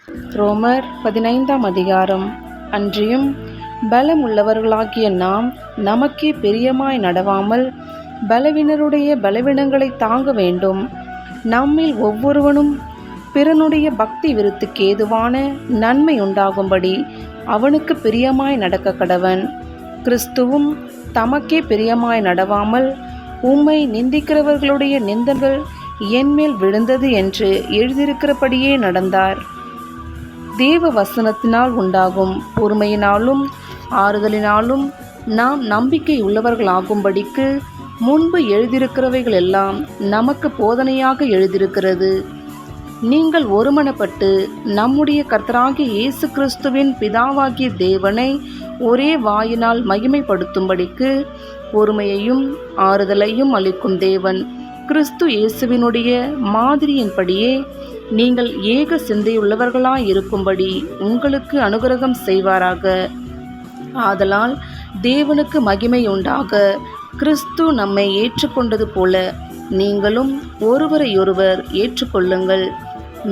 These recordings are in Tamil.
ரோமர் 15ஆம் அதிகாரம். அன்றியும் பலம் உள்ளவர்களாகிய நாம் நமக்கே பிரியமாய் நடவாமல் பலவீனருடைய பலவீனங்களை தாங்க வேண்டும். நம்மில் ஒவ்வொருவனும் பிறனுடைய பக்தி விருத்திக்கு ஏதுவான நன்மை உண்டாகும்படி அவனுக்கு பிரியமாய் நடக்க கடவன். கிறிஸ்துவும் தமக்கே பிரியமாய் நடவாமல் உம்மை நிந்திக்கிறவர்களுடைய நிந்தங்கள் என்மேல் விழுந்தது என்று எழுதியிருக்கிறபடியே நடந்தார். தேவ வசனத்தினால் உண்டாகும் பொறுமையினாலும் ஆறுதலினாலும் நாம் நம்பிக்கை உள்ளவர்களாகும்படிக்கு முன்பு எழுதியிருக்கிறவைகள் எல்லாம் நமக்கு போதனையாக எழுதியிருக்கிறது. நீங்கள் ஒருமனப்பட்டு நம்முடைய கர்த்தராகிய இயேசு கிறிஸ்துவின் பிதாவாகிய தேவனை ஒரே வாயினால் மகிமைப்படுத்தும்படிக்கு பொறுமையையும் ஆறுதலையும் அளிக்கும் தேவன் கிறிஸ்து இயேசுவினுடைய மாதிரியின்படியே நீங்கள் ஏக சிந்தையுள்ளவர்களாயிருக்கும்படி உங்களுக்கு அனுகிரகம் செய்வாராக. ஆதலால் தேவனுக்கு மகிமை உண்டாக, கிறிஸ்து நம்மை ஏற்றுக்கொண்டது போல நீங்களும் ஒருவரையொருவர் ஏற்றுக்கொள்ளுங்கள்.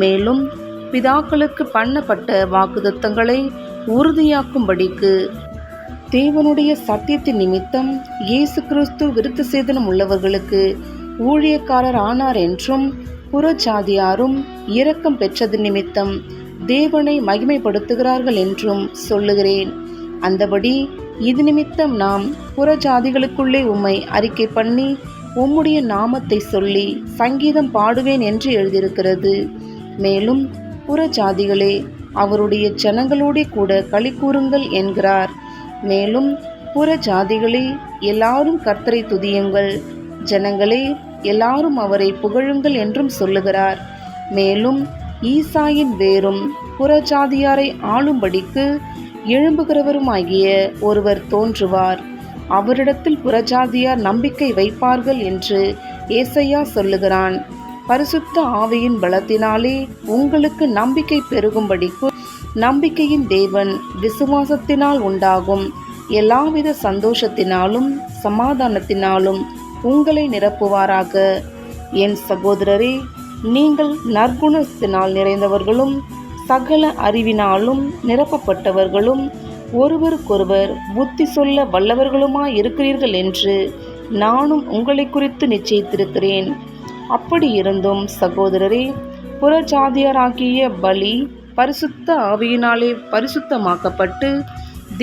மேலும் பிதாக்களுக்கு பண்ணப்பட்ட வாக்குத்தத்தங்களை உறுதியாக்கும்படிக்கு தேவனுடைய சத்தியத்தின் நிமித்தம் இயேசு கிறிஸ்து விருத்த சேதனம் உள்ளவர்களுக்கு ஊழியக்காரர் ஆனார் என்றும் புறஜாதியாரும் இரக்கம் பெற்றது நிமித்தம் தேவனை மகிமைப்படுத்துகிறார்கள் என்றும் சொல்லுகிறேன். அந்தபடி இது நிமித்தம் நாம் புறஜாதிகளுக்குள்ளே உம்மை அறிக்கை பண்ணி உம்முடைய நாமத்தை சொல்லி சங்கீதம் பாடுவேன் என்று எழுதியிருக்கிறது. மேலும் புறஜாதிகளே அவருடைய ஜனங்களோடே கூட களி கூறுங்கள் என்கிறார். மேலும் புறஜாதிகளே எல்லாரும் கர்த்தரை துதியுங்கள், ஜனங்களே எல்லாரும் அவரை புகழுங்கள் என்றும் சொல்லுகிறார். மேலும் ஈசாயின் வேரும் புறஜாதியாரை ஆளும்படிக்கு எழும்புகிறவருமாகிய ஒருவர் தோன்றுவார், அவரிடத்தில் புறஜாதியார் நம்பிக்கை வைப்பார்கள் என்று ஏசாயா சொல்லுகிறான். பரிசுத்த ஆவியின் பலத்தினாலே உங்களுக்கு நம்பிக்கை பெருகும்படிக்கு நம்பிக்கையின் தேவன் விசுவாசத்தினால் உண்டாகும் எல்லாவித சந்தோஷத்தினாலும் சமாதானத்தினாலும் உங்களை நிரப்புவாராக. என் சகோதரரே, நீங்கள் நற்குணத்தினால் நிறைந்தவர்களும் சகல அறிவினாலும் நிரப்பப்பட்டவர்களும் ஒருவருக்கொருவர் புத்தி சொல்ல வல்லவர்களுமாயிருக்கிறீர்கள் என்று நானும் உங்களை குறித்து நிச்சயித்திருக்கிறேன். அப்படி இருந்தும் சகோதரரே, புறஜாதியராகிய பலி பரிசுத்த ஆவியினாலே பரிசுத்தமாக்கப்பட்டு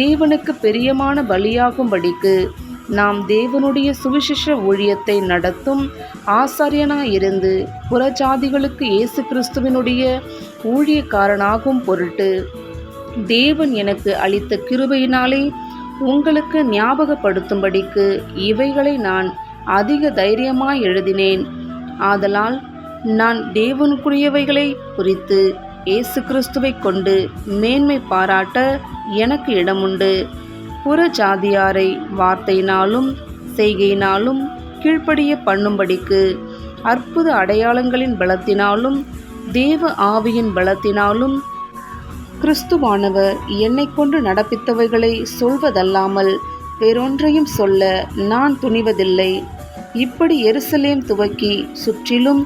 தேவனுக்கு பிரியமான பலியாகும்படிக்கு நாம் தேவனுடைய சுவிசேஷ ஊழியத்தை நடத்தும் ஆசாரியனாயிருந்து புறஜாதிகளுக்கு இயேசு கிறிஸ்துவினுடைய ஊழியக்காரனாகும் பொருட்டு தேவன் எனக்கு அளித்த கிருபையினாலே உங்களுக்கு ஞாபகப்படுத்தும்படிக்கு இவைகளை நான் அதிக தைரியமாய் எழுதினேன். ஆதலால் நான் தேவனுக்குரியவைகளை குறித்து இயேசு கிறிஸ்துவை கொண்டு மேன்மை பாராட்ட எனக்கு இடமுண்டு. புறஜாதியாரை வார்த்தையினாலும் செய்கையினாலும் கீழ்ப்படிய பண்ணும்படிக்கு அற்புத அடையாளங்களின் பலத்தினாலும் தேவ ஆவியின் பலத்தினாலும் கிறிஸ்துவானவர் என்னை கொண்டு நடப்பித்தவைகளை சொல்வதல்லாமல் வேறொன்றையும் சொல்ல நான் துணிவதில்லை. இப்படி எருசலேம் துவக்கி சுற்றிலும்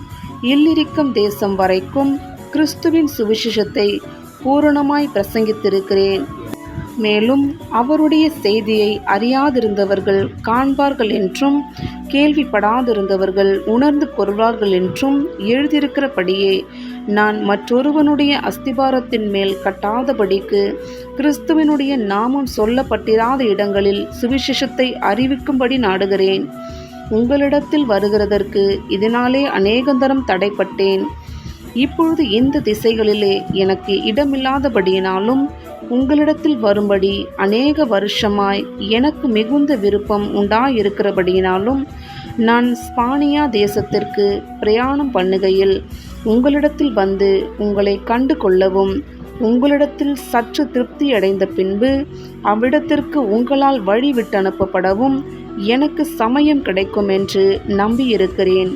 இல்லிரிக்கம் தேசம் வரைக்கும் கிறிஸ்துவின் சுவிசேஷத்தை பூரணமாய் பிரசங்கித்திருக்கிறேன். மேலும் அவருடைய செய்தியை அறியாதிருந்தவர்கள் காண்பார்கள் என்றும் கேள்விப்படாதிருந்தவர்கள் உணர்ந்து கொள்வார்கள் என்றும் எழுதியிருக்கிறபடியே நான் மற்றொருவனுடைய அஸ்திபாரத்தின் மேல் கட்டாதபடிக்கு கிறிஸ்துவினுடைய நாமம் சொல்லப்பட்டிராத இடங்களில் சுவிசேஷத்தை அறிவிக்கும்படி நாடுகிறேன். உங்களிடத்தில் வருகிறதற்கு இதனாலே அநேகந்தரம் தடைப்பட்டேன். இப்பொழுது இந்த திசைகளிலே எனக்கு இடமில்லாதபடியினாலும் உங்களிடத்தில் வரும்படி அநேக வருஷமாய் எனக்கு மிகுந்த விருப்பம் உண்டாயிருக்கிறபடியினாலும் நான் ஸ்பானியா தேசத்திற்கு பிரயாணம் பண்ணுகையில் உங்களிடத்தில் வந்து உங்களை கண்டு கொள்ளவும் உங்களிடத்தில் சற்று திருப்தி அடைந்த பின்பு அவ்விடத்திற்கு உங்களால் வழி விட்டு அனுப்பப்படவும் எனக்கு சமயம் கிடைக்கும் என்று நம்பியிருக்கிறேன்.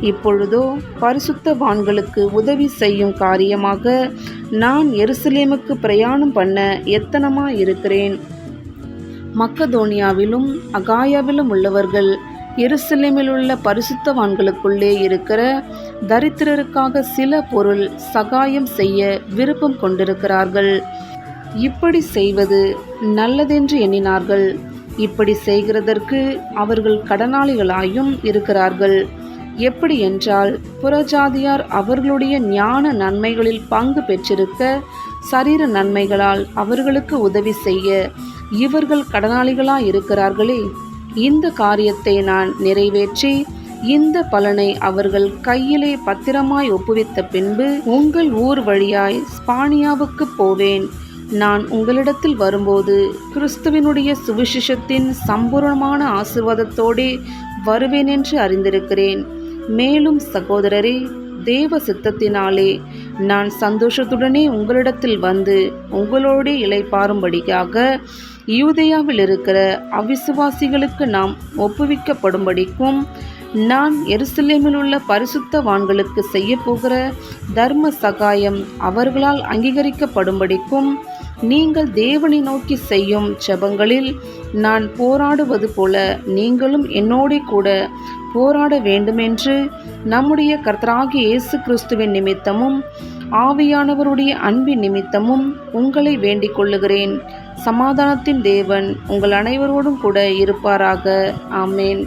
இப்பொழுதோ பரிசுத்தவான்களுக்கு உதவி செய்யும் காரியமாக நான் எருசலேமுக்கு பிரயாணம் பண்ண எத்தனமாயிருக்கிறேன். மக்கதோனியாவிலும் அகாயாவிலும் உள்ளவர்கள் எருசலேமில் உள்ள பரிசுத்தவான்களுக்குள்ளே இருக்கிற தரித்திரருக்காக சில பொருள் சகாயம் செய்ய விருப்பம் கொண்டிருக்கிறார்கள். இப்படி செய்வது நல்லதென்று எண்ணினார்கள். இப்படி செய்கிறதற்கு அவர்கள் கடனாளிகளாயும் இருக்கிறார்கள். எப்படி என்றால், புறஜாதியார் அவர்களுடைய ஞான நன்மைகளில் பங்கு பெற்றிருக்க சரீர நன்மைகளால் அவர்களுக்கு உதவி செய்ய இவர்கள் கடனாளிகளாயிருக்கிறார்களே. இந்த காரியத்தை நான் நிறைவேற்றி இந்த பலனை அவர்கள் கையிலே பத்திரமாய் ஒப்புவித்த பின்பு உங்கள் ஊர் வழியாய் ஸ்பானியாவுக்கு போவேன். நான் உங்களிடத்தில் வரும்போது கிறிஸ்துவினுடைய சுவிசேஷத்தின் சம்பூர்ணமான ஆசீர்வாதத்தோடே வருவேன் என்று அறிந்திருக்கிறேன். மேலும் சகோதரரே, தேவ சித்தத்தினாலே நான் சந்தோஷத்துடனே உங்களிடத்தில் வந்து உங்களோடே இளைப்பாறும்படியாக யூதேயாவில் இருக்கிற அவிசுவாசிகளுக்கு நாம் ஒப்புவிக்கப்படும்படிக்கும் நான் எருசலேமில் உள்ள பரிசுத்தவான்களுக்கு செய்ய போகிற தர்ம சகாயம் அவர்களால் அங்கீகரிக்கப்படும்படிக்கும் நீங்கள் தேவனை நோக்கி செய்யும் ஜெபங்களில் நான் போராடுவது போல நீங்களும் என்னோடே கூட போராட வேண்டுமென்று நம்முடைய கர்த்தராகிய இயேசு கிறிஸ்துவின் நிமித்தமும் ஆவியானவருடைய அன்பின் நிமித்தமும் உங்களை வேண்டிக் கொள்ளுகிறேன். சமாதானத்தின் தேவன் உங்கள் அனைவரோடும் கூட இருப்பாராக. ஆமேன்.